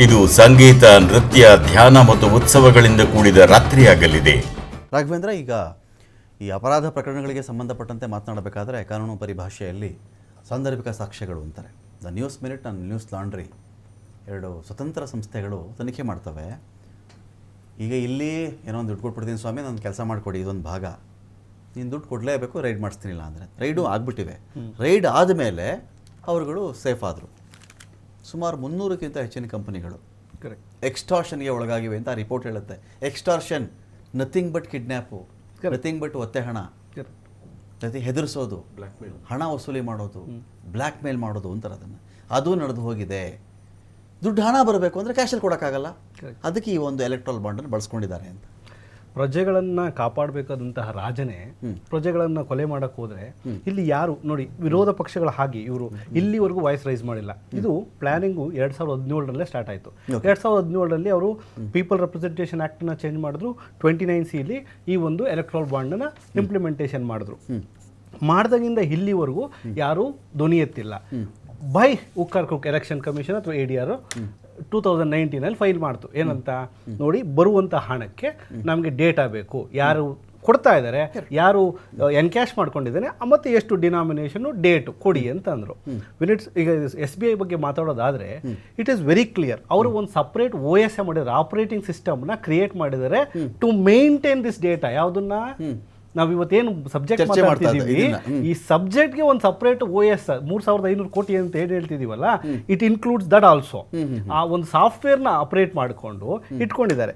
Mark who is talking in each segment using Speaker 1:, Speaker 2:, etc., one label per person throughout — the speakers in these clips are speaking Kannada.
Speaker 1: ಇದು ಸಂಗೀತ, ನೃತ್ಯ, ಧ್ಯಾನ ಮತ್ತು ಉತ್ಸವಗಳಿಂದ ಕೂಡಿದ ರಾತ್ರಿಯಾಗಲಿದೆ.
Speaker 2: ರಾಘವೇಂದ್ರ, ಈಗ ಈ ಅಪರಾಧ ಪ್ರಕರಣಗಳಿಗೆ ಸಂಬಂಧಪಟ್ಟಂತೆ ಮಾತನಾಡಬೇಕಾದ್ರೆ ಕಾನೂನು ಪರಿಭಾಷೆಯಲ್ಲಿ ಸಾಂದರ್ಭಿಕ ಸಾಕ್ಷ್ಯಗಳು ಅಂತಾರೆ. The news minute and news laundry ಎರಡು ಸ್ವತಂತ್ರ ಸಂಸ್ಥೆಗಳು ತನಿಖೆ ಮಾಡ್ತವೆ. ಈಗ ಇಲ್ಲಿ ಏನೋ ಒಂದು ದುಡ್ಡು ಕೊಟ್ಬಿಡ್ತೀನಿ ಸ್ವಾಮಿ, ನನ್ನ ಕೆಲಸ ಮಾಡಿಕೊಡಿ, ಇದೊಂದು ಭಾಗ, ನೀನು ದುಡ್ಡು ಕೊಡಲೇಬೇಕು, ರೈಡ್ ಮಾಡಿಸ್ತೀನಿಲ್ಲ ಅಂದರೆ. ರೈಡು ಆಗಿಬಿಟ್ಟಿವೆ. ರೈಡ್ ಆದಮೇಲೆ ಅವರುಗಳು ಸೇಫ್ ಆದರು. ಸುಮಾರು 300ಕ್ಕಿಂತ ಹೆಚ್ಚಿನ ಕಂಪನಿಗಳು ಎಕ್ಸ್ಟಾರ್ಷನ್ಗೆ ಒಳಗಾಗಿವೆ ಅಂತ ರಿಪೋರ್ಟ್ ಹೇಳುತ್ತೆ. Extortion nothing but kidnap, nothing but ಒತ್ತೆ ಹಣ, ಜೊತೆ ಹೆದರಿಸೋದು, ಹಣ ವಸೂಲಿ ಮಾಡೋದು, ಬ್ಲ್ಯಾಕ್ ಮೇಲ್ ಮಾಡೋದು ಅಂತಾರೆ. ಅದು ನಡೆದು ಹೋಗಿದೆ. ದುಡ್ಡು ಹಣ ಬರಬೇಕು ಅಂದರೆ ಕ್ಯಾಶಲ್ಲಿ ಕೊಡೋಕ್ಕಾಗಲ್ಲ. ಅದಕ್ಕೆ ಈ ಒಂದು ಎಲೆಕ್ಟ್ರಲ್ ಬಾಂಡನ್ನು ಬಳಸ್ಕೊಂಡಿದ್ದಾರೆ ಅಂತ.
Speaker 3: ಪ್ರಜೆಗಳನ್ನು ಕಾಪಾಡಬೇಕಾದಂತಹ ರಾಜನೇ ಪ್ರಜೆಗಳನ್ನು ಕೊಲೆ ಮಾಡಕ್ಕೆ ಹೋದರೆ ಇಲ್ಲಿ ಯಾರು ನೋಡಿ, ವಿರೋಧ ಪಕ್ಷಗಳ ಹಾಗೆ ಇವರು ಇಲ್ಲಿವರೆಗೂ ವಾಯ್ಸ್ ರೈಸ್ ಮಾಡಿಲ್ಲ. ಇದು ಪ್ಲಾನಿಂಗು 2017ರಲ್ಲೇ ಸ್ಟಾರ್ಟ್ ಆಯಿತು. 2017ರಲ್ಲಿ ಅವರು ಪೀಪಲ್ ರೆಪ್ರೆಸೆಂಟೇಷನ್ ಆ್ಯಕ್ಟನ್ನ ಚೇಂಜ್ ಮಾಡಿದ್ರು. 29C ಈ ಒಂದು ಎಲೆಕ್ಟ್ರಲ್ ಬಾಂಡನ್ನು ಇಂಪ್ಲಿಮೆಂಟೇಷನ್ ಮಾಡಿದ್ರು. ಮಾಡ್ದಾಗಿಂದ ಇಲ್ಲಿವರೆಗೂ ಯಾರೂ ಧ್ವನಿ ಎತ್ತಿಲ್ಲ. ಬೈ ಉಕ್ಕರ್ ಕುಕ್ ಎಲೆಕ್ಷನ್ ಕಮಿಷನ್ ಅಥವಾ ADR 2019ನಲ್ಲಿ ಫೈಲ್ ಮಾಡ್ತು. ಏನಂತ ನೋಡಿ, ಬರುವಂಥ ಹಣಕ್ಕೆ ನಮಗೆ ಡೇಟಾ ಬೇಕು, ಯಾರು ಕೊಡ್ತಾ ಇದ್ದಾರೆ, ಯಾರು ಎನ್ಕ್ಯಾಶ್ ಮಾಡ್ಕೊಂಡಿದ್ದಾನೆ, ಮತ್ತು ಎಷ್ಟು ಡಿನಾಮಿನೇಷನು, ಡೇಟು ಕೊಡಿ ಅಂತಂದರು. ಈಗ SBI ಬಗ್ಗೆ ಮಾತಾಡೋದಾದರೆ ಇಟ್ ಈಸ್ ವೆರಿ ಕ್ಲಿಯರ್. ಅವರು ಒಂದು ಸಪ್ರೇಟ್ OS ಮಾಡಿದ್ದಾರೆ, ಆಪರೇಟಿಂಗ್ ಸಿಸ್ಟಮ್ನ ಕ್ರಿಯೇಟ್ ಮಾಡಿದ್ದಾರೆ ಟು ಮೇಂಟೈನ್ ದಿಸ್ ಡೇಟಾ. ಯಾವುದನ್ನ ನಾವು ಇವತ್ತೇನು ಸಬ್ಜೆಕ್ಟ್ ಮಾತಾಡ್ತಿದ್ದೀವಿ, ಈ ಸಬ್ಜೆಕ್ಟ್ಗೆ ಒಂದು ಸಪ್ರೇಟ್ OS 3500 ಕೋಟಿ ಅಂತ ಏನು ಹೇಳ್ತಿದ್ದೀವಲ್ಲ, ಇಟ್ ಇನ್ಕ್ಲೂಡ್ಸ್ ದಟ್ ಆಲ್ಸೋ. ಆ ಒಂದು ಸಾಫ್ಟ್ವೇರ್ನ ಆಪರೇಟ್ ಮಾಡಿಕೊಂಡು ಇಟ್ಕೊಂಡಿದ್ದಾರೆ.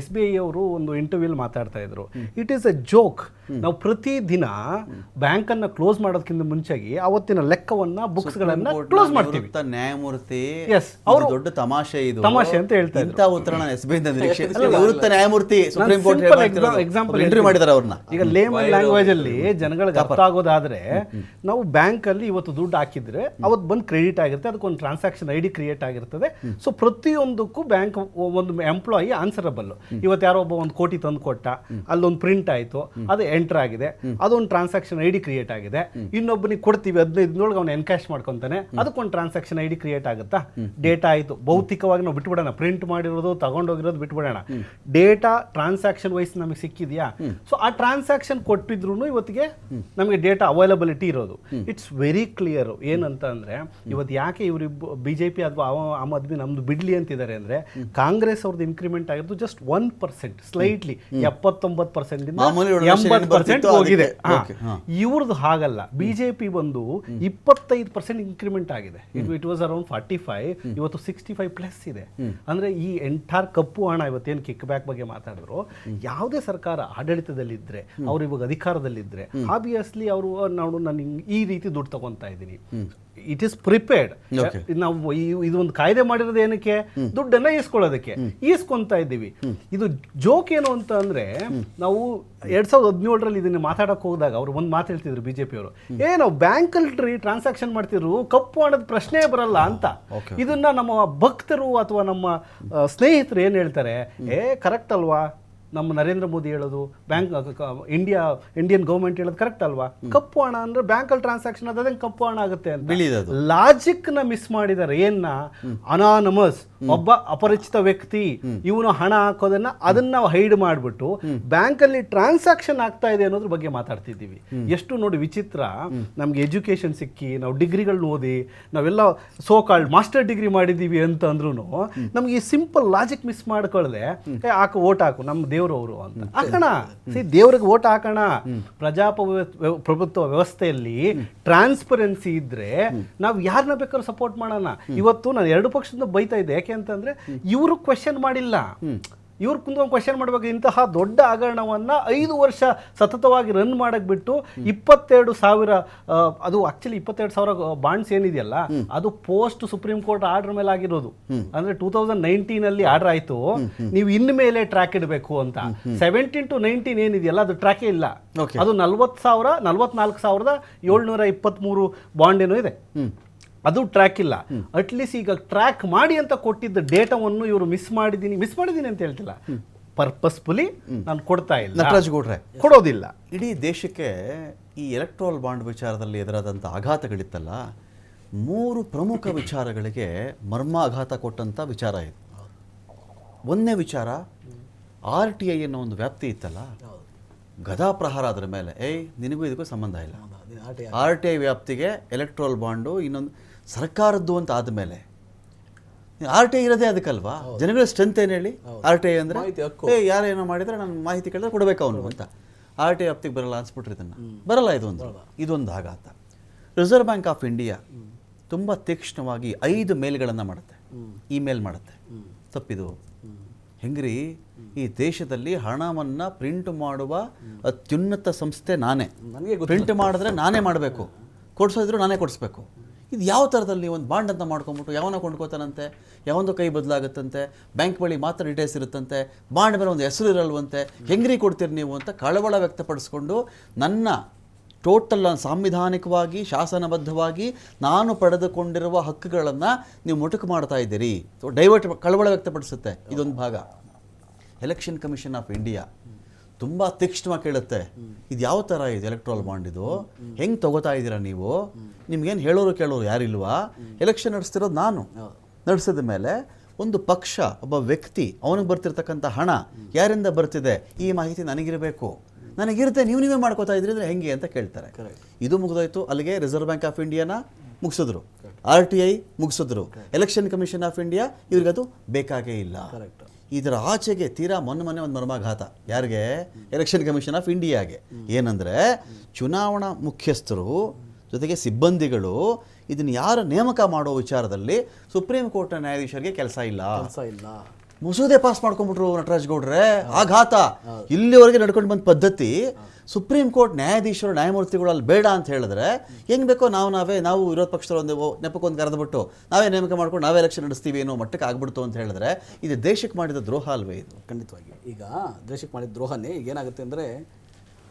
Speaker 3: SBI ಅವರು ಒಂದು ಇಂಟರ್ವ್ಯೂಲ್ ಮಾತಾಡ್ತಾ ಇದ್ರು, ಇಟ್ ಈಸ್ ಎ ಜೋಕ್. ನಾವು ಪ್ರತಿದಿನ ಬ್ಯಾಂಕನ್ನು ಕ್ಲೋಸ್ ಮಾಡೋದಕ್ಕಿಂತ ಮುಂಚೆಗೆ ಅವತ್ತಿನ ಲೆಕ್ಕವನ್ನ ಬುಕ್ಸ್ಗಳನ್ನ ಕ್ಲೋಸ್ ಮಾಡ್ತೀವಿ.
Speaker 2: ನ್ಯಾಯಮೂರ್ತಿ
Speaker 3: ಅವರು
Speaker 2: ದೊಡ್ಡ ತಮಾಷೆ, ಇದು
Speaker 3: ತಮಾಷೆ ಅಂತ ಹೇಳ್ತಾ ಇದ್ರು.
Speaker 2: ಇಂಥ ಉತ್ತರ SBI ನಿವೃತ್ತ ನ್ಯಾಯಮೂರ್ತಿ ಸುಪ್ರೀಂ ಕೋರ್ಟ್
Speaker 3: ಎಕ್ಸಾಂಪಲ್
Speaker 2: ಇಂಟರ್ವ್ಯೂ ಮಾಡಿದ್ದಾರೆ ಅವ್ರನ್ನ.
Speaker 3: ಈಗ ಲೇಮನ್ ಲ್ಯಾಂಗ್ವೇಜ್ ಅಲ್ಲಿ ಜನಗಳಿಗೆ ಅರ್ಥ ಆಗೋದಾದ್ರೆ, ನಾವು ಬ್ಯಾಂಕ್ ಅಲ್ಲಿ ಇವತ್ತು ದುಡ್ಡು ಹಾಕಿದ್ರೆ ಅವತ್ತು ಬಂದು ಕ್ರೆಡಿಟ್ ಆಗಿರುತ್ತೆ, ಅದಕ್ಕೊಂದು ಟ್ರಾನ್ಸಾಕ್ಷನ್ ID ಕ್ರಿಯೇಟ್ ಆಗಿರ್ತದೆ. ಸೊ ಪ್ರತಿಯೊಂದಕ್ಕೂ ಬ್ಯಾಂಕ್ ಒಂದು ಎಂಪ್ಲಾಯಿ ಆನ್ಸರಬಲ್. ಇವತ್ತು ಯಾರೋ ಒಬ್ಬ 1 ಕೋಟಿ ತಂದು ಕೊಟ್ಟ, ಅಲ್ಲೊಂದು ಪ್ರಿಂಟ್ ಆಯ್ತು, ಅದು ಎಂಟರ್ ಆಗಿದೆ, ಅದೊಂದು ಟ್ರಾನ್ಸಾಕ್ಷನ್ ID ಕ್ರಿಯೇಟ್ ಆಗಿದೆ. ಇನ್ನೊಬ್ಬನಿಗೆ ಕೊಡ್ತೀವಿ 15 ದಿನದೊಳಗೆ ಅವ್ನು ಎನ್ಕ್ಯಾಶ್ ಮಾಡ್ಕೊಂತಾನೆ, ಅದಕ್ಕೊಂದು ಟ್ರಾನ್ಸಾಕ್ಷನ್ ID ಕ್ರಿಯೇಟ್ ಆಗುತ್ತಾ? ಡೇಟಾ ಆಯ್ತು, ಭೌತಿಕವಾಗಿ ನಾವು ಬಿಟ್ಬಿಡೋಣ, ಪ್ರಿಂಟ್ ಮಾಡಿರೋದು ತಗೊಂಡೋಗಿರೋದು ಬಿಟ್ಬಿಡೋಣ, ಡೇಟಾ ಟ್ರಾನ್ಸಾಕ್ಷನ್ ವೈಸ್ ನಮಗೆ ಸಿಕ್ಕಿದೆಯಾ? ಸೊ ಆ ಟ್ರಾನ್ಸಾಕ್ಷನ್ ಕೊಟ್ಟಿದ್ರು ಇವತ್ತಿಗೆ ನಮಗೆ ಡೇಟಾ ಅವೈಲಬಿಲಿಟಿ ಇರೋದು. It's very clear. ಏನಂತ ಅಂದ್ರೆ, ಇವತ್ತು ಯಾಕೆ ಇವರಿಬ್ಬರು BJP ಅಥವಾ ಆಮ್ ಆದ್ಮಿ ನಮ್ದು ಬಿಡ್ಲಿ ಅಂತಿದ್ದಾರೆ ಅಂದ್ರೆ, ಕಾಂಗ್ರೆಸ್ ಅವ್ರದ್ದು ಇನ್ಕ್ರಿಮೆಂಟ್ ಆಗಿರೋದು ಜಸ್ಟ್ 1%, ಸ್ಲೈಟ್ಲಿ 79% 80% ಹೋಗಿದೆ. ಇವ್ರದ್ದು ಹಾಗಲ್ಲ. BJP ಬಂದು 25% ಇನ್ಕ್ರಿಮೆಂಟ್ ಆಗಿದೆ. ಇಟ್ ವಾಸ್ ಅರೌಂಡ್ 45, ಇವತ್ತು 65+ ಇದೆ. ಅಂದ್ರೆ ಈ ಎಂಟೈರ್ ಕಪ್ಪು ಹಣ, ಇವತ್ತೇನು ಕಿಕ್ ಬ್ಯಾಕ್ ಬಗ್ಗೆ ಮಾತಾಡಿದ್ರು, ಯಾವುದೇ ಸರ್ಕಾರ ಆಡಳಿತದಲ್ಲಿದ್ದರೆ, ಅವ್ರು ಇವಾಗ ಅಧಿಕಾರದಲ್ಲಿದ್ದರೆ, ಆಬ್ವಿಯಸ್ಲಿ ಅವರು ನಾವು ನಾನು ಈ ರೀತಿ ದುಡ್ಡು ತಗೊತಾ ಇದ್ದೀನಿ, ಇಟ್ ಈಸ್ ಪ್ರಿಪೇರ್ಡ್. ನಾವು ಇದೊಂದು ಕಾಯ್ದೆ ಮಾಡಿರೋದು ಏನಕ್ಕೆ? ದುಡ್ಡನ್ನ ಈಸ್ಕೊಳ್ಳೋದಕ್ಕೆ. ಈಸ್ಕೊಂತಾ ಇದ್ದೀವಿ. ಇದು ಜೋಕ್ ಏನು ಅಂತ ಅಂದ್ರೆ, ನಾವು 2017ರಲ್ಲಿ ಇದನ್ನ ಮಾತಾಡಕ್ ಹೋದಾಗ ಅವ್ರು ಒಂದು ಮಾತು ಹೇಳ್ತಿದ್ರು BJP ಅವರು, ನಾವು ಬ್ಯಾಂಕಲ್ಲಿ ಟ್ರಾನ್ಸಾಕ್ಷನ್ ಮಾಡ್ತಿದ್ರು, ಕಪ್ಪು ಹಣದ ಪ್ರಶ್ನೆ ಬರಲ್ಲ ಅಂತ. ಇದನ್ನ ನಮ್ಮ ಭಕ್ತರು ಅಥವಾ ನಮ್ಮ ಸ್ನೇಹಿತರು ಏನ್ ಹೇಳ್ತಾರೆ, ಕರೆಕ್ಟ್ ಅಲ್ವಾ, ನಮ್ಮ ನರೇಂದ್ರ ಮೋದಿ ಹೇಳೋದು, ಬ್ಯಾಂಕ್ ಇಂಡಿಯನ್ ಗೌರ್ಮೆಂಟ್ ಹೇಳೋದು ಕರೆಕ್ಟ್ ಅಲ್ವಾ? ಕಪ್ಪು ಹಣ ಅಂದ್ರೆ ಬ್ಯಾಂಕಲ್ಲಿ ಟ್ರಾನ್ಸಾಕ್ಷನ್ ಆದಂಗೆ ಕಪ್ಪು ಹಣ ಆಗುತ್ತೆ ಅಂತ ಲಾಜಿಕ್ ನ ಮಿಸ್ ಮಾಡಿದ್ದಾರೆ. ಏನ್ನ ಅನಾನಮಸ್, ಒಬ್ಬ ಅಪರಿಚಿತ ವ್ಯಕ್ತಿ ಇವನು ಹಣ ಹಾಕೋದನ್ನ ಅದನ್ನ ಹೈಡ್ ಮಾಡಿಬಿಟ್ಟು ಬ್ಯಾಂಕಲ್ಲಿ ಟ್ರಾನ್ಸಾಕ್ಷನ್ ಆಗ್ತಾ ಇದೆ ಅನ್ನೋದ್ರ ಬಗ್ಗೆ ಮಾತಾಡ್ತಿದ್ದೀವಿ. ಎಷ್ಟು ನೋಡಿ ವಿಚಿತ್ರ. ನಮ್ಗೆ ಎಜುಕೇಶನ್ ಸಿಕ್ಕಿ, ನಾವು ಡಿಗ್ರಿಗಳನ್ನ ಓದಿ, ನಾವೆಲ್ಲ ಸೋ ಕಾಲ್ಡ್ ಮಾಸ್ಟರ್ ಡಿಗ್ರಿ ಮಾಡಿದ್ದೀವಿ ಅಂತ ಅಂದ್ರೂ ನಮ್ಗೆ ಈ ಸಿಂಪಲ್ ಲಾಜಿಕ್ ಮಿಸ್ ಮಾಡ್ಕೊಳ್ಳದೆ, ಹಾಕು ಓಟ್ ಹಾಕು, ನಮ್ಮ ದೇವ್ರವರು ಅಂತ ಹಾಕೋಣ. ದೇವ್ರಿಗೆ ಓಟ್ ಹಾಕೋಣ. ಪ್ರಜಾಪ್ರಭುತ್ವ ವ್ಯವಸ್ಥೆಯಲ್ಲಿ ಟ್ರಾನ್ಸ್ಪರೆನ್ಸಿ ಇದ್ರೆ ನಾವು ಯಾರನ್ನ ಬೇಕಾದ್ರೂ ಸಪೋರ್ಟ್ ಮಾಡೋಣ. ಇವತ್ತು ನಾನು 2 ಪಕ್ಷದಿಂದ ಬೈತಾ ಇದ್ದೆ. ಯಾಕೆ ಅಂತಂದ್ರೆ, ಇವರು ಕ್ವೆಶ್ಚನ್ ಮಾಡಿಲ್ಲ. ಇವ್ರು ಕುಂತ್ಕೊಂಡು ಕ್ವೆಶ್ಚನ್ ಮಾಡಬೇಕು. ಇಂತಹ ದೊಡ್ಡ ಹಗರಣವನ್ನ 5 ವರ್ಷ ಸತತವಾಗಿ ರನ್ ಮಾಡಕ್ ಬಿಟ್ಟು 22,000, ಅದು ಆಕ್ಚುಲಿ 22,000 ಬಾಂಡ್ಸ್ ಏನಿದೆಯಲ್ಲ, ಅದು ಪೋಸ್ಟ್ ಸುಪ್ರೀಂ ಕೋರ್ಟ್ ಆರ್ಡರ್ ಮೇಲೆ ಆಗಿರೋದು. ಅಂದ್ರೆ 2019ನಲ್ಲಿ ಆರ್ಡರ್ ಆಯ್ತು, ನೀವು ಇನ್ಮೇಲೆ ಟ್ರ್ಯಾಕ್ ಇಡಬೇಕು ಅಂತ. 17 to 19 ಏನಿದೆಯಲ್ಲ, ಅದು ಟ್ರ್ಯಾಕೇ ಇಲ್ಲ. ಅದು 44,723 ಬಾಂಡ್ ಏನೋ ಇದೆ, ಅದು ಟ್ರ್ಯಾಕ್ ಇಲ್ಲ. ಅಟ್ಲೀಸ್ಟ್ ಈಗ ಟ್ರ್ಯಾಕ್ ಮಾಡಿ ಅಂತ ಕೊಟ್ಟಿದ್ದ ಡೇಟಾವನ್ನು ಇವರು ಮಿಸ್ ಮಾಡಿದ್ದೀನಿ ಅಂತ ಹೇಳ್ತಿಲ್ಲ, ಪರ್ಪಸ್ಫುಲಿ ನಾನು ಕೊಡ್ತಾ ಇಲ್ಲ,
Speaker 2: ನಟರಾಜ್ ಗೌಡ್ರೆ
Speaker 3: ಕೊಡೋದಿಲ್ಲ.
Speaker 2: ಇಡೀ ದೇಶಕ್ಕೆ ಈ ಎಲೆಕ್ಟ್ರಲ್ ಬಾಂಡ್ ವಿಚಾರದಲ್ಲಿ ಎದುರಾದಂಥ ಆಘಾತಗಳಿತ್ತಲ್ಲ, 3 ಪ್ರಮುಖ ವಿಚಾರಗಳಿಗೆ ಮರ್ಮಾಘಾತ ಕೊಟ್ಟಂಥ ವಿಚಾರ ಇದು. ಒಂದನೇ ವಿಚಾರ, RTI ಅನ್ನೋ ಒಂದು ವ್ಯಾಪ್ತಿ ಇತ್ತಲ್ಲ, ಗದಾ ಪ್ರಹಾರ ಅದರ ಮೇಲೆ, ನಿನಗೂ ಇದಕ್ಕೂ ಸಂಬಂಧ ಇಲ್ಲ. RTI ವ್ಯಾಪ್ತಿಗೆ ಎಲೆಕ್ಟ್ರೋಲ್ ಬಾಂಡು ಇನ್ನೊಂದು ಸರ್ಕಾರದ್ದು ಅಂತ ಆದಮೇಲೆ RTI ಇರೋದೇ ಅದಕ್ಕಲ್ವಾ? ಜನಗಳ ಸ್ಟ್ರೆಂತ್ ಏನು ಹೇಳಿ? RTI ಅಂದರೆ ಯಾರೇನೋ ಮಾಡಿದರೆ ನಾನು ಮಾಹಿತಿ ಕೇಳಿದ್ರೆ ಕೊಡಬೇಕು ಅವನು ಅಂತ. RTI ವ್ಯಾಪ್ತಿಗೆ ಬರಲ್ಲ ಅನ್ಸ್ಬಿಟ್ರಿ, ಬರಲ್ಲ. ಇದೊಂದು ಆಘಾತ. ರಿಸರ್ವ್ ಬ್ಯಾಂಕ್ ಆಫ್ ಇಂಡಿಯಾ ತುಂಬ ತೀಕ್ಷ್ಣವಾಗಿ 5 ಮೇಲ್ಗಳನ್ನು ಮಾಡುತ್ತೆ, ಇಮೇಲ್ ಮಾಡುತ್ತೆ. ತಪ್ಪಿದು ಹೆಂಗ್ರಿ? ಈ ದೇಶದಲ್ಲಿ ಹಣವನ್ನು ಪ್ರಿಂಟ್ ಮಾಡುವ ಅತ್ಯುನ್ನತ ಸಂಸ್ಥೆ ನಾನೇ. ಪ್ರಿಂಟ್ ಮಾಡಿದ್ರೆ ನಾನೇ ಮಾಡಬೇಕು, ಕೊಡಿಸೋದ್ರು ನಾನೇ ಕೊಡಿಸ್ಬೇಕು. ಇದು ಯಾವ ಥರದಲ್ಲಿ ಒಂದು ಬಾಂಡ್ ಅಂತ ಮಾಡ್ಕೊಂಬಿಟ್ಟು ಯಾವನ ಕೊಂಡ್ಕೋತಾನಂತೆ, ಯಾವೊಂದು ಕೈ ಬದಲಾಗುತ್ತಂತೆ, ಬ್ಯಾಂಕ್ ಬಳಿ ಮಾತ್ರ ಡೀಟೇಲ್ಸ್ ಇರುತ್ತಂತೆ, ಬಾಂಡ್ ಮೇಲೆ ಒಂದು ಹೆಸರು ಇರಲ್ವಂತೆ, ಹೆಂಗ್ರಿ ಕೊಡ್ತೀರಿ ನೀವು ಅಂತ ಕಳವಳ ವ್ಯಕ್ತಪಡಿಸ್ಕೊಂಡು ನನ್ನ ಟೋಟಲ್ ಸಾಂವಿಧಾನಿಕವಾಗಿ ಶಾಸನಬದ್ಧವಾಗಿ ನಾನು ಪಡೆದುಕೊಂಡಿರುವ ಹಕ್ಕುಗಳನ್ನು ನೀವು ಮೊಟಕು ಮಾಡ್ತಾ ಇದ್ದೀರಿ. ಕಳವಳ ವ್ಯಕ್ತಪಡಿಸುತ್ತೆ. ಇದೊಂದು ಭಾಗ. ಎಲೆಕ್ಷನ್ ಕಮಿಷನ್ ಆಫ್ ಇಂಡಿಯಾ ತುಂಬ ತೀಕ್ಷ್ಣವಾಗಿ ಕೇಳುತ್ತೆ, ಇದು ಯಾವ ಥರ ಇದು ಎಲೆಕ್ಟ್ರಲ್ ಬಾಂಡ್, ಇದು ಹೆಂಗೆ ತಗೋತಾ ಇದ್ದೀರಾ ನೀವು? ನಿಮ್ಗೇನು ಹೇಳೋರು ಕೇಳೋರು ಯಾರಿಲ್ವಾ? ಎಲೆಕ್ಷನ್ ನಡೆಸ್ತಿರೋದು ನಾನು. ನಡೆಸಿದ ಮೇಲೆ ಒಂದು ಪಕ್ಷ, ಒಬ್ಬ ವ್ಯಕ್ತಿ, ಅವನಿಗೆ ಬರ್ತಿರ್ತಕ್ಕಂಥ ಹಣ ಯಾರಿಂದ ಬರ್ತಿದೆ ಈ ಮಾಹಿತಿ ನನಗಿರಬೇಕು. ನನಗಿರುತ್ತೆ, ನೀವೇ ಮಾಡ್ಕೋತಾ ಇದ್ರಿ ಅಂದರೆ ಹೆಂಗೆ ಅಂತ ಕೇಳ್ತಾರೆ. ಇದು ಮುಗಿದೋಯ್ತು. ಅಲ್ಲಿಗೆ ರಿಸರ್ವ್ ಬ್ಯಾಂಕ್ ಆಫ್ ಇಂಡಿಯಾನ ಮುಗಿಸಿದ್ರು, RTI ಮುಗಿಸಿದ್ರು, ಎಲೆಕ್ಷನ್ ಕಮಿಷನ್ ಆಫ್ ಇಂಡಿಯಾ ಇವ್ರಿಗದು ಬೇಕಾಗೇ ಇಲ್ಲ. ಇದರ ಆಚೆಗೆ ತೀರಾ ಮೊನ್ನೆ ಒಂದು ಮರ್ಮಾಘಾತ. ಯಾರಿಗೆ? ಎಲೆಕ್ಷನ್ ಕಮಿಷನ್ ಆಫ್ ಇಂಡಿಯಾಗೆ. ಏನಂದರೆ ಚುನಾವಣಾ ಮುಖ್ಯಸ್ಥರು ಜೊತೆಗೆ ಸಿಬ್ಬಂದಿಗಳು ಇದನ್ನು ಯಾರು ನೇಮಕ ಮಾಡೋ ವಿಚಾರದಲ್ಲಿ ಸುಪ್ರೀಂ ಕೋರ್ಟ್ನ ನ್ಯಾಯಾಧೀಶರಿಗೆ ಕೆಲಸ ಇಲ್ಲ. ಮಸೂದೆ ಪಾಸ್ ಮಾಡ್ಕೊಂಡ್ಬಿಟ್ರು ನಟರಾಜ್ ಗೌಡ್ರೆ. ಆಘಾತ. ಇಲ್ಲಿವರೆಗೆ ನಡ್ಕೊಂಡು ಬಂದ ಪದ್ಧತಿ ಸುಪ್ರೀಂ ಕೋರ್ಟ್ ನ್ಯಾಯಾಧೀಶರು ನ್ಯಾಯಮೂರ್ತಿಗಳು ಅಲ್ಲಿ ಬೇಡ ಅಂತ ಹೇಳಿದ್ರೆ ಹೆಂಗೆ ಬೇಕೋ ನಾವು ವಿರೋಧ ಪಕ್ಷದ ಒಂದು ನೆಪಕ್ಕೊಂದು ಕರೆದ್ಬಿಟ್ಟು ನಾವೇ ನೇಮಕ ಮಾಡ್ಕೊಂಡು ನಾವೇ ಎಲೆಕ್ಷನ್ ನಡೆಸ್ತೀವಿ ಅನ್ನೋ ಮಟ್ಟಕ್ಕೆ ಆಗ್ಬಿಡ್ತು ಅಂತ ಹೇಳಿದ್ರೆ ಇದು ದೇಶಕ್ಕೆ ಮಾಡಿದ ದ್ರೋಹ ಅಲ್ವೇ? ಇದು
Speaker 4: ಖಂಡಿತವಾಗಿ ಈಗ ದೇಶಕ್ಕೆ ಮಾಡಿದ ದ್ರೋಹನೇ. ಈಗ ಏನಾಗುತ್ತೆ ಅಂದರೆ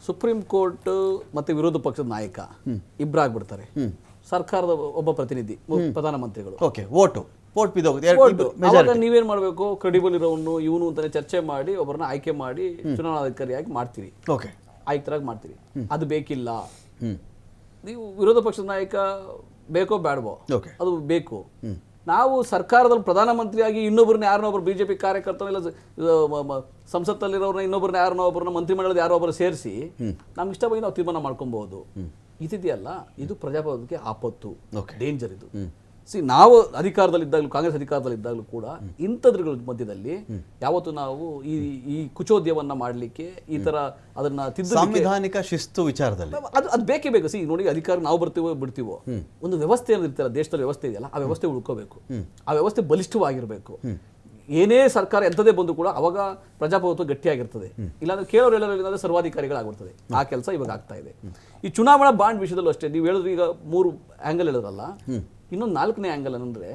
Speaker 4: ಸುಪ್ರೀಂ ಕೋರ್ಟ್ ಮತ್ತು ವಿರೋಧ ಪಕ್ಷದ ನಾಯಕ ಇಬ್ಬರಾಗ್ಬಿಡ್ತಾರೆ. ಸರ್ಕಾರದ ಒಬ್ಬ ಪ್ರತಿನಿಧಿ, ಪ್ರಧಾನಮಂತ್ರಿಗಳು.
Speaker 2: ಓಕೆ, ವೋಟ್
Speaker 4: ನೀವೇನ್ ಮಾಡಬೇಕು? ಕ್ರೆಡಿಬಲ್ ಇರೋನು ಇವನು ಅಂತಾನೆ ಚರ್ಚೆ ಮಾಡಿ ಒಬ್ಬರನ್ನ ಆಯ್ಕೆ ಮಾಡಿ ಚುನಾವಣಾಧಿಕಾರಿಯಾಗಿ ಮಾಡ್ತೀರಿ, ಆಯುಕ್ತರಾಗಿ ಮಾಡ್ತೀರಿ. ಅದು ಬೇಕಿಲ್ಲ. ನೀವು ವಿರೋಧ ಪಕ್ಷದ ನಾಯಕ ಬೇಕೋ ಬೇಡವೋ, ಅದು ಬೇಕು. ನಾವು ಸರ್ಕಾರದಲ್ಲಿ ಪ್ರಧಾನಮಂತ್ರಿಯಾಗಿ ಇನ್ನೊಬ್ಬರನ್ನ ಯಾರನ್ನೊಬ್ಬರು ಬಿಜೆಪಿ ಕಾರ್ಯಕರ್ತನ ಇಲ್ಲ ಸಂಸತ್ತಲ್ಲಿರೋರನ್ನ ಇನ್ನೊಬ್ಬರನ್ನ ಯಾರನ್ನೊಬ್ಬರನ್ನ ಮಂತ್ರಿಮಂಡಲದ ಯಾರೋ ಒಬ್ಬರು ಸೇರಿಸಿ ನಮ್ಗೆ ಇಷ್ಟ ಬಂದು ನಾವು ತೀರ್ಮಾನ ಮಾಡ್ಕೊಬಹುದು. ಇದಿದೆಯಲ್ಲ, ಇದು ಪ್ರಜಾಪ್ರಭುತ್ವಕ್ಕೆ ಆಪತ್ತು, ಡೇಂಜರ್. ಇದು ನಾವು ಅಧಿಕಾರದಲ್ಲಿದ್ದಾಗಲೂ, ಕಾಂಗ್ರೆಸ್ ಅಧಿಕಾರದಲ್ಲಿದ್ದಾಗಲೂ ಕೂಡ ಇಂಥದ್ರ ಮಧ್ಯದಲ್ಲಿ ಯಾವತ್ತು ನಾವು ಈ ಕುಚೋದ್ಯವನ್ನ ಮಾಡಲಿಕ್ಕೆ ಈ ತರ ಅದನ್ನ
Speaker 2: ಸಾಂವಿಧಾನಿಕ ಶಿಸ್ತು ವಿಚಾರದಲ್ಲಿ
Speaker 4: ಅದು ಬೇಕೇ ಬೇಕು. ನೋಡಿ, ಅಧಿಕಾರ ನಾವು ಬರ್ತೀವೋ ಬಿಡ್ತೀವೋ, ಒಂದು ವ್ಯವಸ್ಥೆ ಇರ್ತಿಲ್ಲ, ದೇಶದಲ್ಲಿ ವ್ಯವಸ್ಥೆ ಇದೆಯಲ್ಲ, ಆ ವ್ಯವಸ್ಥೆ ಉಳ್ಕೋಬೇಕು, ಆ ವ್ಯವಸ್ಥೆ ಬಲಿಷ್ಠವಾಗಿರ್ಬೇಕು. ಏನೇ ಸರ್ಕಾರ ಎಂಥದೇ ಬಂದು ಕೂಡ ಅವಾಗ ಪ್ರಜಾಪ್ರಭುತ್ವ ಗಟ್ಟಿಯಾಗಿರ್ತದೆ. ಇಲ್ಲಾಂದ್ರೆ ಕೇಳೋರು ಹೇಳೋದ್ರಿಂದ ಸರ್ವಾಧಿಕಾರಿಗಳಾಗಿರ್ತದೆ. ಆ ಕೆಲಸ ಇವಾಗ ಆಗ್ತಾ ಇದೆ. ಈ ಚುನಾವಣಾ ಬಾಂಡ್ ವಿಷಯದಲ್ಲೂ ಅಷ್ಟೇ. ನೀವು ಹೇಳಿದ್ರೆ ಈಗ 3 ಆಂಗಲ್ ಹೇಳಿದ್ರಲ್ಲ, ಇನ್ನೊಂದು 4ನೇ ಆಂಗಲ್ ಏನಂದ್ರೆ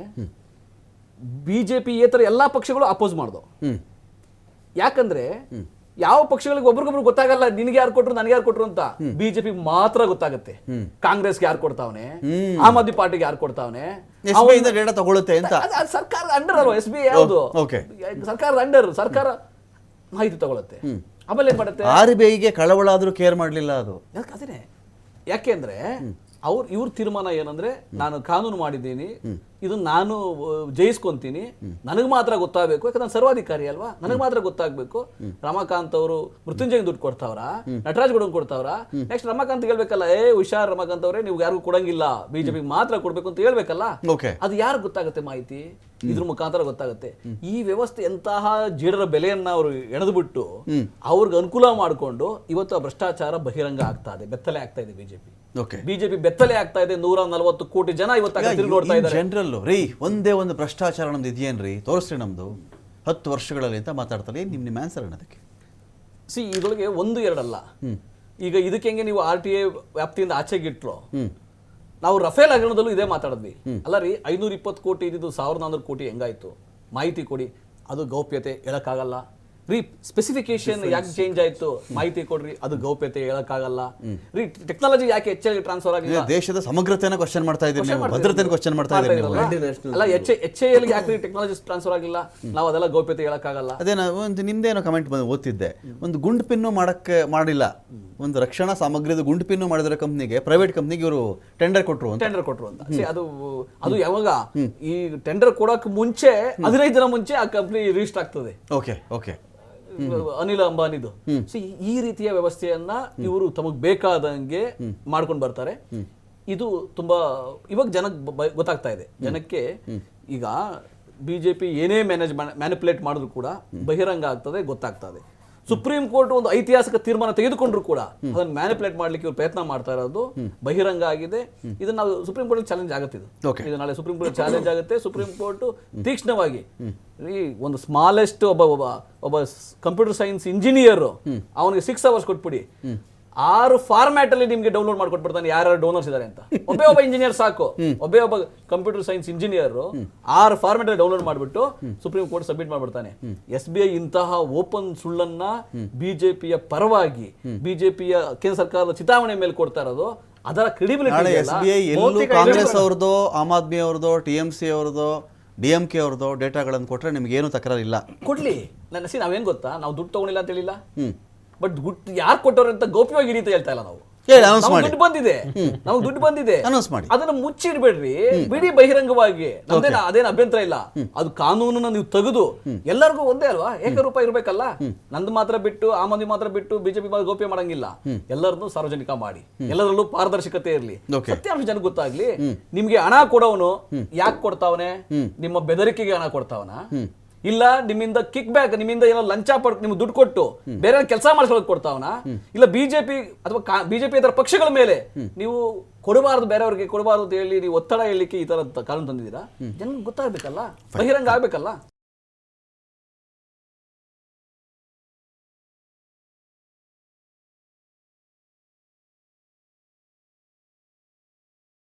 Speaker 4: ಬಿಜೆಪಿ ಏತರ ಎಲ್ಲಾ ಪಕ್ಷಗಳು ಅಪೋಸ್ ಮಾಡ್ದೋ. ಯಾಕಂದ್ರೆ ಯಾವ ಪಕ್ಷಗಳಿಗೆ ಒಬ್ರಿಗೊಬ್ರು ಗೊತ್ತಾಗಲ್ಲ, ನಿನಗೆ ಯಾರು ಕೊಟ್ರು ನನಗೆ ಯಾರು ಕೊಟ್ರು ಅಂತ. ಬಿಜೆಪಿ ಮಾತ್ರ ಗೊತ್ತಾಗುತ್ತೆ. ಕಾಂಗ್ರೆಸ್ಗೆ ಯಾರು ಕೊಡ್ತಾವನೆ, ಆಮ್ ಆದ್ಮಿ ಪಾರ್ಟಿಗೆ ಯಾರು ಕೊಡ್ತಾವನೆ,
Speaker 2: ತಗೊಳುತ್ತೆ ಅಂತ.
Speaker 4: ಸರ್ಕಾರದ ಅಂಡರ್ ಅಲ್ವಾ SBI? ಯಾವುದು ಸರ್ಕಾರದ ಅಂಡರ್, ಸರ್ಕಾರ ಮಾಹಿತಿ ತಗೊಳುತ್ತೆ. ಆಮೇಲೆ ಏನ್ ಮಾಡುತ್ತೆ?
Speaker 2: RBIಗೆ ಕಳವಳ ಆದ್ರೂ ಕೇರ್ ಮಾಡ್ಲಿಲ್ಲ. ಅದು
Speaker 4: ಅದೇನೆ. ಯಾಕೆಂದ್ರೆ ಇವ್ರ ತೀರ್ಮಾನ ಏನಂದ್ರೆ, ನಾನು ಕಾನೂನು ಮಾಡಿದ್ದೀನಿ, ಇದು ನಾನು ಜಯಿಸ್ಕೊಂತೀನಿ, ನನಗೆ ಮಾತ್ರ ಗೊತ್ತಾಗಬೇಕು. ಯಾಕಂದ್ರೆ ನಾನು ಸರ್ವಾಧಿಕಾರಿ ಅಲ್ವಾ, ನನಗೆ ಮಾತ್ರ ಗೊತ್ತಾಗ್ಬೇಕು. ರಮಾಕಾಂತ್ ಅವರು ಮೃತ್ಯುಂಜಯ ದುಡ್ಡು ಕೊಡ್ತಾವ್ರ, ನಟರಾಜ್ ಗೌಡ ಕೊಡ್ತಾವ್ರ, ನೆಕ್ಸ್ಟ್ ರಮಾಕಾಂತ್ ಹೇಳ್ಬೇಕಲ್ಲ, ಹುಷಾರ್ ರಮಾಕಾಂತ್ ಅವರೇ, ನೀವು ಯಾರಿಗೂ ಕೊಡಂಗಿಲ್ಲ, ಬಿಜೆಪಿ ಮಾತ್ರ ಕೊಡ್ಬೇಕು ಅಂತ ಹೇಳ್ಬೇಕಲ್ಲ. ಅದು ಯಾರು ಗೊತ್ತಾಗುತ್ತೆ ಮಾಹಿತಿ? ಇದ್ರ ಮುಖಾಂತರ ಗೊತ್ತಾಗುತ್ತೆ. ಈ ವ್ಯವಸ್ಥೆ ಎಂತಹ ಜೀಡರ ಬೆಲೆಯನ್ನ ಅವರು ಎಳೆದ್ಬಿಟ್ಟು ಅವ್ರಿಗೆ ಅನುಕೂಲ ಮಾಡಿಕೊಂಡು ಇವತ್ತು ಆ ಭ್ರಷ್ಟಾಚಾರ ಬಹಿರಂಗ ಆಗ್ತಾ ಇದೆ, ಬೆತ್ತಲೆ ಆಗ್ತಾ ಇದೆ. ಬಿಜೆಪಿ ಬೆತ್ತಲೆ ಆಗ್ತಾ ಇದೆ. 140 ಕೋಟಿ ಜನ ಇವತ್ತು ತಿರುಗಿ ನೋಡ್ತಾ ಇದ್ದಾರೆ.
Speaker 2: ಜನರಲ್ ರೀ, ಒಂದೇ ಒಂದು ಭ್ರಷ್ಟಾಚಾರ ನಮ್ದು ಇದೆಯೇನ್ರಿ? ತೋರಿಸ್ರಿ ನಮ್ದು 10 ವರ್ಷಗಳಲ್ಲಿ ಅಂತ ಮಾತಾಡ್ತಾರೆ. ನಿಮ್ಮ ಆನ್ಸರ್ ಅನ್ನೋದಕ್ಕೆ
Speaker 4: ಇದರೊಳಗೆ 1-2 ಅಲ್ಲ. ಈಗ ಇದಕ್ಕೆ ಹೆಂಗೆ ನೀವು RTI ವ್ಯಾಪ್ತಿಯಿಂದ ಆಚೆಗಿಟ್ರು, ನಾವು ರಫೇಲ್ ಹಗರಣದಲ್ಲೂ ಇದೇ ಮಾತಾಡಿದ್ವಿ ಅಲ್ಲ ರೀ. 520 ಕೋಟಿ ಇದ್ದಿದ್ದು 1400 ಕೋಟಿ ಹೆಂಗಾಯ್ತು? ಮಾಹಿತಿ ಕೊಡಿ. ಅದು ಗೌಪ್ಯತೆ, ಹೇಳಕ್ಕಾಗಲ್ಲ. ರೀ ಸ್ಪೆಸಿಫಿಕೇಶನ್ ಯಾಕೆ ಚೇಂಜ್ ಆಯ್ತು ಮಾಹಿತಿ ಕೊಡ್ರಿ, ಅದು ಗೌಪ್ಯತೆ ಹೇಳಕ್ಕಾಗಲ್ಲ ರೀ. ಟೆಕ್ನಾಲಜಿ ಯಾಕೆ ಹೆಚ್ಚಾಗಿ ಟ್ರಾನ್ಸ್ಫರ್ ಆಗಿಲ್ಲ?
Speaker 2: ದೇಶದ ಸಮಗ್ರತೆಯನ್ನು ಕ್ವಶನ್ ಮಾಡ್ತಾ ಇದ್ದೀರಿ ನೀವು, ಭದ್ರತೆಯನ್ನು ಕ್ವಶನ್ ಮಾಡ್ತಾ ಇದ್ದೀರಿ ನೀವು.
Speaker 4: ಅಲ್ಲ HAL ಯಾಕೆ ಟೆಕ್ನಾಲಜಿ ಟ್ರಾನ್ಸ್ಫರ್ ಆಗಿಲ್ಲ? ನಾವು ಅದೆಲ್ಲ ಗೌಪ್ಯತೆ ಹೇಳಕ್ಕಾಗಲ್ಲ.
Speaker 2: ಅದೇ ನಾನು ಒಂದು ನಿಮ್ದೇನೋ ಕಮೆಂಟ್ ಓದ್ತಿದ್ದೆ, ಒಂದು ಗುಂಡು ಪಿನ್ನು ಮಾಡಿಲ್ಲ, ಒಂದು ರಕ್ಷಣಾ ಸಾಮಗ್ರಿದ ಗುಂಡು ಪಿನ್ನು ಮಾಡಿದ್ರೆ ಕಂಪ್ನಿಗೆ, ಪ್ರೈವೇಟ್ ಕಂಪ್ನಿಗೆ ಇವರು ಟೆಂಡರ್ ಕೊಟ್ಟರು ಅಂತ.
Speaker 4: ಅದು ಯಾವಾಗ ಈ ಟೆಂಡರ್ ಕೊಡಕ್ ಮುಂಚೆ 15 ದಿನ ಮುಂಚೆ ಆ ಕಂಪ್ನಿ ರಿಜಿಸ್ಟರ್ ಆಗ್ತದೆ.
Speaker 2: Okay okay.
Speaker 4: ಅನಿಲ್ ಅಂಬಾನಿದು. ಈ ರೀತಿಯ ವ್ಯವಸ್ಥೆಯನ್ನ ಇವರು ತಮಗ್ ಬೇಕಾದಂಗೆ ಮಾಡ್ಕೊಂಡು ಬರ್ತಾರೆ. ಇದು ತುಂಬಾ ಇವಾಗ ಜನಕ್ಕೆ ಗೊತ್ತಾಗ್ತಾ ಇದೆ. ಜನಕ್ಕೆ ಈಗ ಬಿಜೆಪಿ ಏನೇ ಮ್ಯಾನಿಪುಲೇಟ್ ಮಾಡಿದ್ರು ಕೂಡ ಬಹಿರಂಗ ಆಗ್ತದೆ, ಗೊತ್ತಾಗ್ತದೆ. ಸುಪ್ರೀಂ ಕೋರ್ಟ್ ಒಂದು ಐತಿಹಾಸಿಕ ತೀರ್ಮಾನ ತೆಗೆದುಕೊಂಡ್ರು ಕೂಡ ಅದನ್ನ ಮ್ಯಾನಿಪುಲೇಟ್ ಮಾಡ್ಲಿಕ್ಕೆ ಇವರು ಪ್ರಯತ್ನ ಮಾಡ್ತಾ ಇರೋದು ಬಹಿರಂಗ ಆಗಿದೆ. ಇದನ್ನ ನಾವು ಸುಪ್ರೀಂ ಕೋರ್ಟ್ ಚಾಲೆಂಜ್ ಆಗುತ್ತೆ. ಇದು ನಾಳೆ ಸುಪ್ರೀಂ ಕೋರ್ಟ್ ಚಾಲೆಂಜ್ ಆಗುತ್ತೆ. ಸುಪ್ರೀಂ ಕೋರ್ಟ್ ತೀಕ್ಷ್ಣವಾಗಿ ಒಂದು ಸ್ಮಾಲೆಸ್ಟ್ ಒಬ್ಬ ಕಂಪ್ಯೂಟರ್ ಸೈನ್ಸ್ ಇಂಜಿನಿಯರ್ ಅವನಿಗೆ 6 hours ಕೊಟ್ಬಿಡಿ, 6 ಫಾರ್ಮ್ಯಾಟ್ ಅಲ್ಲಿ ನಿಮ್ಗೆ ಡೌನ್ಲೋಡ್ ಮಾಡ್ಕೊಟ್ಬಿಡ್ತಾನೆ ಯಾರು ಡೋನರ್ಸ್ ಇದಾರೆ ಅಂತ. ಒಬ್ಬ ಇಂಜಿನಿಯರ್ ಸಾಕು, ಒಬ್ಬ ಕಂಪ್ಯೂಟರ್ ಸೈನ್ಸ್ ಇಂಜಿನಿಯರ್ 6 ಫಾರ್ಮ್ಯಾಟ್ ಅಲ್ಲಿ ಡೌನ್ಲೋಡ್ ಮಾಡ್ಬಿಟ್ಟು ಸುಪ್ರೀಂ ಕೋರ್ಟ್ ಸಬ್ಮಿಟ್ ಮಾಡ್ಬಿಡ್ತಾನೆ. SBI ಇಂತಹ ಓಪನ್ ಸುಳ್ಳನ್ನ ಬಿಜೆಪಿಯ ಪರವಾಗಿ, ಬಿಜೆಪಿಯ ಕೇಂದ್ರ ಸರ್ಕಾರದ ಚಿತಾವಣೆ ಮೇಲೆ ಕೊಡ್ತಾ ಇರೋದು ಅದರ ಕ್ರೆಡಿಬಿಲಿಟಿ.
Speaker 2: SBI ಎಲ್ಲೂ ಕಾಂಗ್ರೆಸ್ ಅವ್ರದ್ದು, ಆಮ್ ಆದ್ಮಿ ಅವ್ರದ್ದು, TMC ಅವ್ರದ್ದು, DMK ಅವ್ರದ್ದು ಡೇಟಾಗಳನ್ನು ಕೊಟ್ರೆ ನಿಮ್ಗೆ ಏನು ತಕರಾರು ಇಲ್ಲ, ಕೊಡ್ಲಿ.
Speaker 4: ನಾವೇನ್ ಗೊತ್ತಾ, ನಾವು ದುಡ್ಡು ತಗೊಂಡಿಲ್ಲ ಅಂತ ಹೇಳಿಲ್ಲ, ಬಟ್ ಯಾರು ಕೊಟ್ಟವ್ರು ಅಂತ ಗೌಪ್ಯವಾಗಿ ಹಿಡಿತ ಹೇಳ್ತಾ ಇಲ್ಲ. ನಾವು ದುಡ್ಡು ಬಂದಿದೆ, ನಮಗೆ ದುಡ್ಡು ಬಂದಿದೆ, ಅದನ್ನ ಮುಚ್ಚಿಡ್ಬೇಡ್ರಿ, ಬಿಡಿ ಬಹಿರಂಗವಾಗಿ. ಅದೇನು ಅಭ್ಯಂತರ ಇಲ್ಲ. ಅದು ಕಾನೂನನ್ನ ನೀವು ತೆಗೆದು ಎಲ್ಲರಿಗೂ ಒಂದೇ ಅಲ್ವಾ, ಏಕರೂಪ ಇರ್ಬೇಕಲ್ಲ. ನಂದು ಮಾತ್ರ ಬಿಟ್ಟು, ಆ ಮಂದಿ ಮಾತ್ರ ಬಿಟ್ಟು ಬಿಜೆಪಿ ಗೌಪ್ಯ ಮಾಡಂಗಿಲ್ಲ. ಎಲ್ಲರನ್ನೂ ಸಾರ್ವಜನಿಕ ಮಾಡಿ, ಎಲ್ಲರಲ್ಲೂ ಪಾರದರ್ಶಕತೆ ಇರ್ಲಿ, ಸತ್ಯಾಂಶ ಜನಕ್ಕೆ ಗೊತ್ತಾಗ್ಲಿ. ನಿಮ್ಗೆ ಹಣ ಕೊಡೋನು ಯಾಕೆ ಕೊಡ್ತಾವನೆ? ನಿಮ್ಮ ಬೆದರಿಕೆಗೆ ಹಣ ಕೊಡ್ತಾವನ? ಇಲ್ಲ ನಿಮ್ಮಿಂದ ಕಿಕ್ ಬ್ಯಾಕ್, ನಿಮ್ಮಿಂದ ಏನೋ ಲಂಚ ಪಡ್ಕೊಂಡು ನಿಮ್ಗೆ ದುಡ್ಡು ಕೊಟ್ಟು ಬೇರೆ ಕೆಲಸ ಮಾಡಿಸ್ಕೊಳ್ಳೋಕೆ ಕೊಡ್ತಾವನ? ಇಲ್ಲ ಬಿಜೆಪಿ ಅಥವಾ ಬಿಜೆಪಿ ಇತರ ಪಕ್ಷಗಳ ಮೇಲೆ ನೀವು ಕೊಡಬಾರದು, ಬೇರೆಯವ್ರಿಗೆ ಕೊಡಬಾರದು ಅಂತ ಹೇಳಿ ನೀವು ಒತ್ತಡ ಹೇಳಲಿಕ್ಕೆ ಈ ತರ ಕಾನೂನು ತಂದಿದ್ದೀರಾ? ಜನಕ್ಕೆ ಗೊತ್ತಾಗ್ಬೇಕಲ್ಲ, ಬಹಿರಂಗ ಆಗ್ಬೇಕಲ್ಲ.